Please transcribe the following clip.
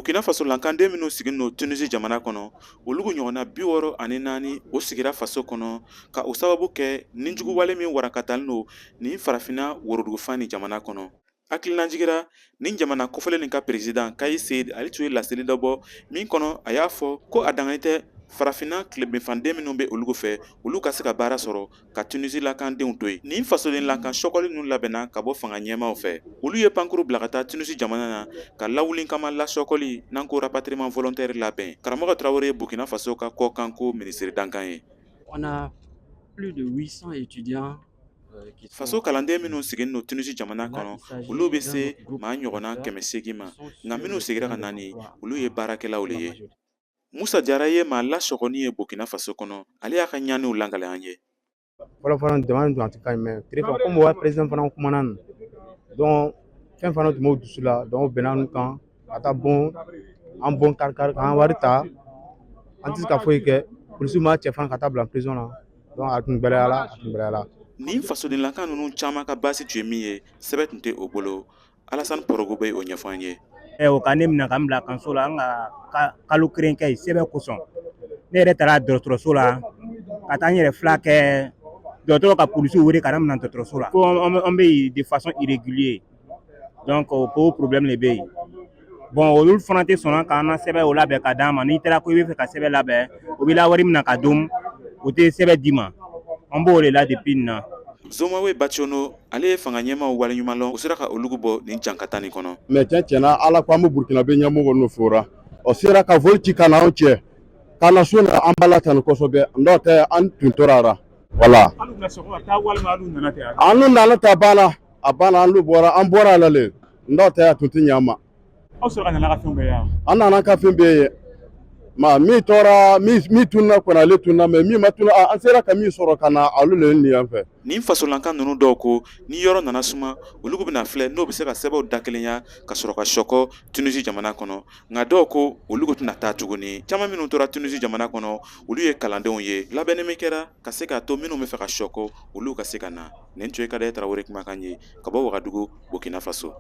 Burkina Faso lankanden minnu sigilen no Tunisie jamana kɔnɔ olu ɲɔgɔnna 64 o sigira faso kɔnɔ ka o sababu kɛ ninjuguwale min warakatalen no ni farafina worodugufan ni jamana kɔnɔ. Hakilina jigira nin jamana kofɔlen nin ka président Kais Saied ale tun ye laseli dɔ bɔ min kɔnɔ a y'a fɔ ko a danganen tɛ farafina tilebinfanden minnu bɛ olu fɛ olu ka se ka baara sɔrɔ ka Tunisie lakandenw to yen. Nin fasoden lakan sɔkɔli ninnu labɛnna ka bɔ fanga ɲɛmaaw fɛ. Olu ye pankuru bila ka taa Tunisie jamana na ka lawuli kama lasɔkɔli n'an ko rapatriement volontaire labɛn. Karamɔgɔ Traoré ye Burkina Faso ka kɔkanko ministre dankan ye. On a plus de 800 étudiants faso kalanden minnu sigilen no Tunisie jamana kɔnɔ olu bɛ se maa ɲɔgɔnna 800 ma nka minnu sigira ka nani olu ye baarakɛlaw le ye. Musa Jara ye maa lasɔgɔni ye Burkina Faso kɔnɔ ale y'a ka ɲaniw langale an ye. Fɔlɔ jamana tun tɛ ka ɲi mɛ téléphone comme wa président fana kumana nin donc fɛn fana tun b'o dusu la donc bɛnna nu kan ka taa bon an bon kari k'an wari ta an tɛ se ka foyi kɛ polisiw m'a cɛ fana ka taa bila prison na donc a tun gbɛlɛyala. Nin fasoden lakan ninnu caman ka basi tun ye min ye sɛbɛn tun tɛ o bolo. Alassane Porogo bɛ o ɲɛfɔ an ye. O ka ne minɛ ka n bila kanso la an ka kalo kelen kɛ yen sɛbɛn kosɔn ne yɛrɛ taara dɔgɔtɔrɔso la ka taa n yɛrɛ fila kɛ dɔgɔtɔrɔ ka polisiw wele ka na minɛ dɔgɔtɔrɔso la ko an bɛ yen de façon irrégulier donc ko problème de bɛ yen bon olu fana tɛ sɔn k'an na sɛbɛn o labɛn ka d'an ma n'i taara ko i bɛ fɛ ka sɛbɛn labɛn o bɛ la wari minɛ ka dun o tɛ sɛbɛn d'i ma an b'o de la depuis nin na. Zomawe Bationo ale ye fanga ɲɛmaaw waleɲuman lɔn o sera ka olugu bɔ nin jankata nin kɔnɔ. Mais tiɲɛna ala ko an bɛ Burkina bɛ ɲɛmɔgɔ n'o fɔra o sera ka voli ci ka na anw cɛ ka na so na an bala tan kosɛbɛ n'o tɛ an tun tora voilà. An nana ta banna a banna an bɔra a la le n'o tɛ a tun tɛ ɲɛ an ma. Aw sɔrɔ ka nana ka fɛn bɛɛ ye an nana ka fɛn bɛɛ ye ma min tora min tunna kɔnɔ ale tunna mais min ma tunna an sera ka min sɔrɔ ka na olu le ni yan fɛ. Nin fasolankan ninnu dɔw ko ni yɔrɔ nana suma olu bɛna filɛ n'o bɛ se ka sɛbɛnw dakelenya ka sɔrɔ ka sɔkɔ Tunisie jamana kɔnɔ nka dɔw ko olu tɛna taa tuguni. Caman minnu tora Tunisie jamana kɔnɔ olu ye kalandenw ye labɛnni min kɛra ka se k'a to minnu bɛ fɛ ka sɔkɔ olu ka se ka na. Nin tun ye Kadaye Traoré kumakan ye ka bɔ Wagadugu Burkina Faso.